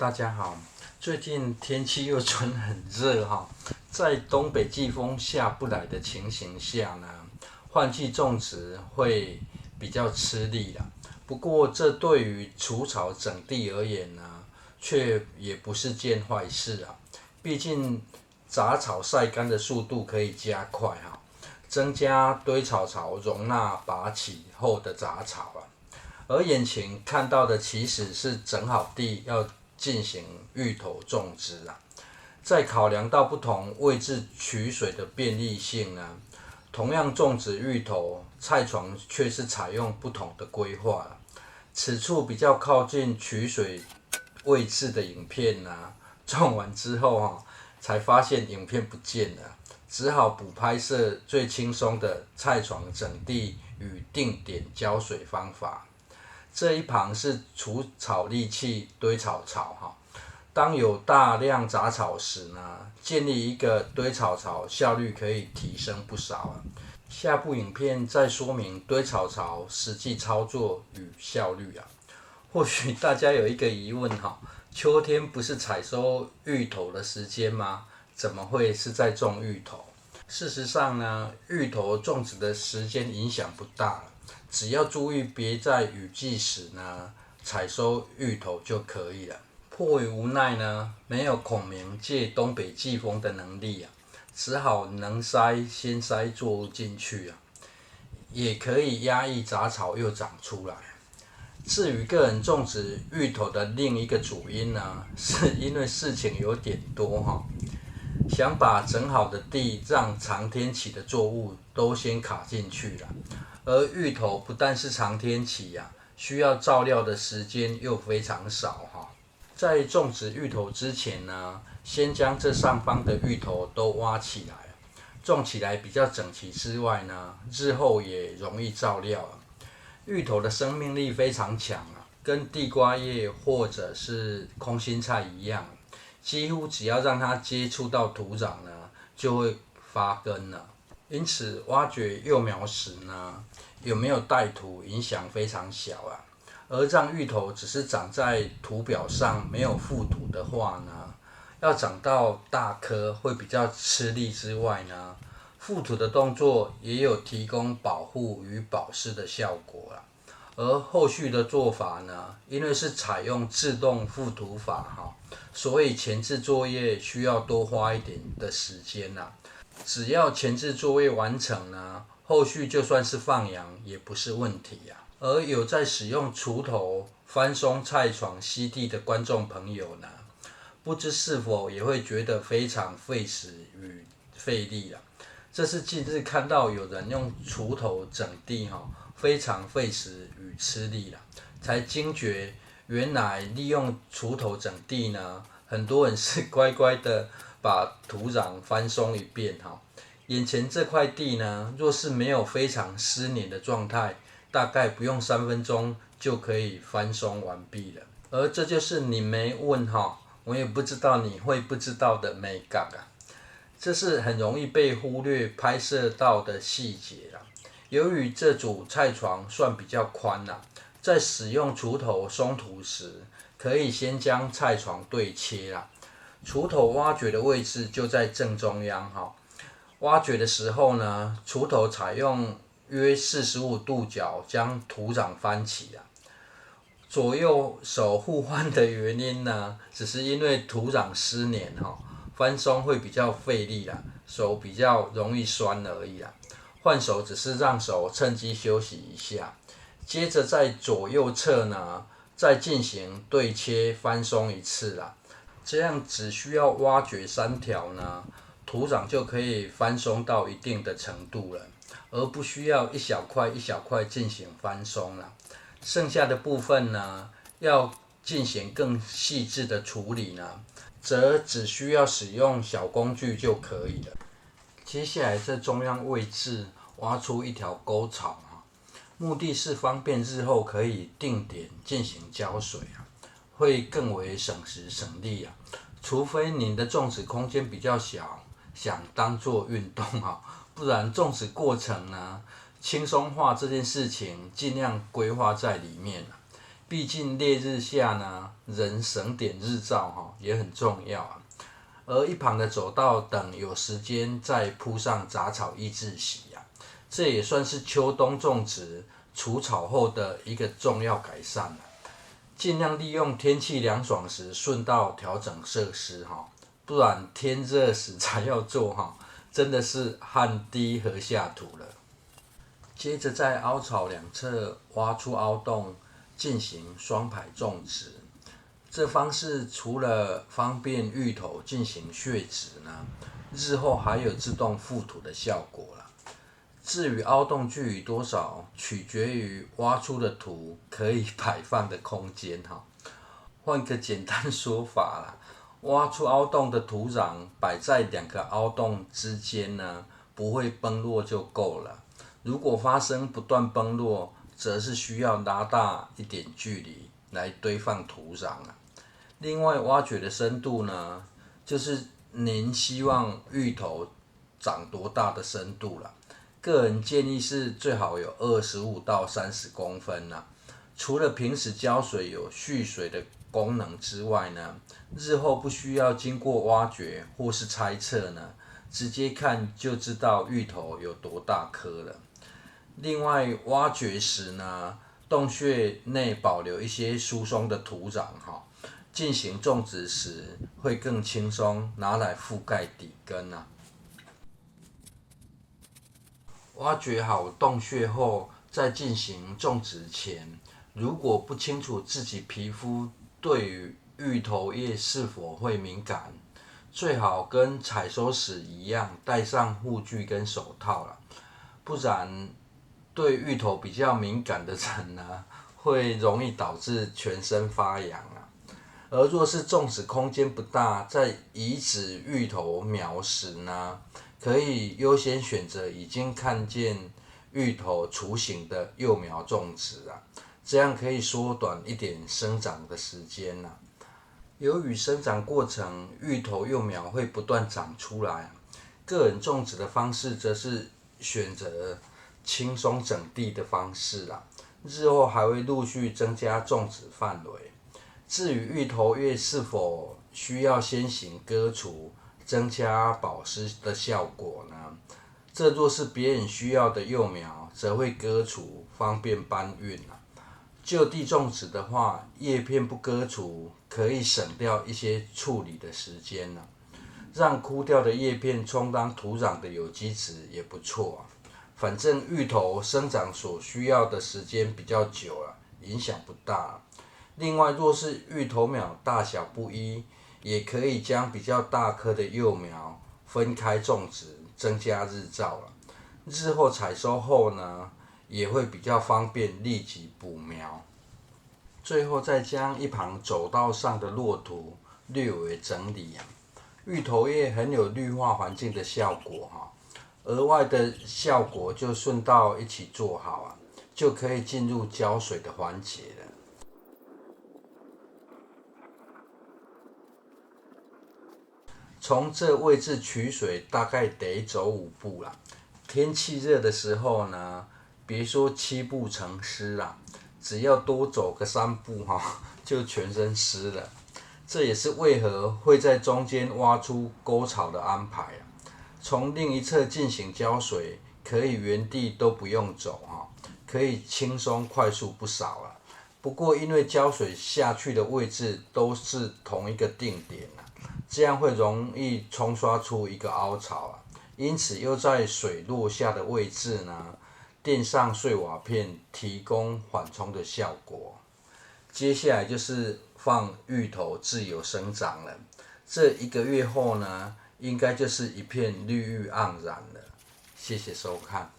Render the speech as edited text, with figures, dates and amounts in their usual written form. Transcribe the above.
大家好，最近天气又转很热哈，在东北季风下不来的情形下呢，换季种植会比较吃力啦。不过这对于除草整地而言呢，却也不是件坏事啊。毕竟杂草晒干的速度可以加快哈，增加堆草槽容纳拔起后的杂草啊。而眼前看到的其实是整好地要进行芋头种植啊。在考量到不同位置取水的便利性呢，同样种植芋头，菜床却是采用不同的规划了。此处比较靠近取水位置的影片呢，种完之后才发现影片不见了，只好补拍摄最轻松的菜床整地与定点浇水方法。这一旁是除草利器堆草槽哈，当有大量杂草时呢，建立一个堆草槽效率可以提升不少啊。下部影片再说明堆草槽实际操作与效率啊。或许大家有一个疑问哈，秋天不是采收芋头的时间吗？怎么会是在种芋头？事实上呢，芋头种植的时间影响不大，只要注意别在雨季时呢采收芋头就可以了。迫于无奈呢，没有孔明借东北季风的能力啊，只好能塞先塞作物进去啊，也可以压抑杂草又长出来。至于个人种植芋头的另一个主因呢，是因为事情有点多哈，想把整好的地让长天期的作物都先卡进去了，而芋头不但是长天期啊，需要照料的时间又非常少哈。在种植芋头之前呢，先将这上方的芋头都挖起来，种起来比较整齐之外呢，日后也容易照料啊。芋头的生命力非常强啊，跟地瓜叶或者是空心菜一样，几乎只要让它接触到土壤呢，就会发根了。因此，挖掘幼苗时呢，有没有带土影响非常小啊。而让芋头只是长在土表上没有覆土的话呢，要长到大棵会比较吃力之外呢，覆土的动作也有提供保护与保湿的效果啦。而后续的做法呢，因为是采用自动覆土法所以前置作业需要多花一点的时间啦。只要前置作业完成呢，后续就算是放养也不是问题啊。而有在使用锄头翻松菜床吸地的观众朋友呢，不知是否也会觉得非常费时与费力啊。这是近日看到有人用锄头整地非常费时与吃力啦，才惊觉原来利用锄头整地呢，很多人是乖乖的把土壤翻松一遍眼前这块地呢，若是没有非常湿黏的状态，大概不用3分钟就可以翻松完毕了。而这就是你没问我也不知道你会不知道的美感啊。这是很容易被忽略拍摄到的细节啦。由于这组菜床算比较宽啦，在使用锄头松土时，可以先将菜床对切啦。锄头挖掘的位置就在正中央挖掘的时候呢，锄头采用约45度角将土壤翻起啦。左右手互换的原因呢，只是因为土壤湿黏翻松会比较费力啦，手比较容易酸而已啦。换手只是让手趁机休息一下，接着在左右侧呢，再进行对切翻松一次啦。这样只需要挖掘3条呢，土壤就可以翻松到一定的程度了，而不需要一小块一小块进行翻松啦。剩下的部分呢，要进行更细致的处理呢，则只需要使用小工具就可以了。接下来在中央位置挖出一条沟槽目的是方便日后可以定点进行浇水会更为省时省力除非您的种植空间比较小，想当做运动不然种植过程呢，轻松化这件事情尽量规划在里面毕竟烈日下呢，人省点日照也很重要啊。而一旁的走道等有时间再铺上杂草抑制席啊，这也算是秋冬种植除草后的一个重要改善了。尽量利用天气凉爽时顺道调整设施不然天热时才要做真的是汗滴禾下土了。接着在凹槽两侧挖出凹洞，进行双排种植。这方式除了方便芋头进行血植呢，日后还有自动覆土的效果啦。至于凹洞距离多少，取决于挖出的土可以摆放的空间换个简单说法啦，挖出凹洞的土壤摆在两个凹洞之间呢，不会崩落就够了。如果发生不断崩落，则是需要拉大一点距离来堆放土壤啊。另外，挖掘的深度呢，就是您希望芋头长多大的深度啦。个人建议是最好有25到30公分啦。除了平时浇水有蓄水的功能之外呢，日后不需要经过挖掘或是猜测呢，直接看就知道芋头有多大颗了。另外，挖掘时呢，洞穴内保留一些疏松的土壤进行种植时会更轻松，拿来覆盖底根啊。挖掘好洞穴后，在进行种植前，如果不清楚自己皮肤对于芋头叶是否会敏感，最好跟采收时一样，戴上护具跟手套啦，不然对芋头比较敏感的人呢，会容易导致全身发痒啊。而若是种植空间不大，在移植芋头苗时呢，可以优先选择已经看见芋头雏形的幼苗种植啊，这样可以缩短一点生长的时间啊。由于生长过程，芋头幼苗会不断长出来，个人种植的方式则是选择轻松整地的方式啦。日后还会陆续增加种植范围。至于芋头叶是否需要先行割除，增加保湿的效果呢？这若是别人需要的幼苗，则会割除，方便搬运就地种植的话，叶片不割除，可以省掉一些处理的时间让枯掉的叶片充当土壤的有机质也不错反正芋头生长所需要的时间比较久影响不大另外，若是芋头苗大小不一，也可以将比较大颗的幼苗分开种植，增加日照日后采收后呢，也会比较方便立即补苗。最后再将一旁走道上的落土略微整理芋头叶很有绿化环境的效果额外的效果就顺道一起做好就可以进入浇水的环节了。从这位置取水大概得走5步啦。天气热的时候呢，别说7步成湿啦，只要多走个3步就全身湿了。这也是为何会在中间挖出沟槽的安排从另一侧进行浇水，可以原地都不用走可以轻松快速不少了。不过因为浇水下去的位置都是同一个定点这样会容易冲刷出一个凹槽因此又在水落下的位置呢，垫上碎瓦片，提供缓冲的效果。接下来就是放芋头自由生长了。这1个月后呢，应该就是一片绿意盎然了。谢谢收看。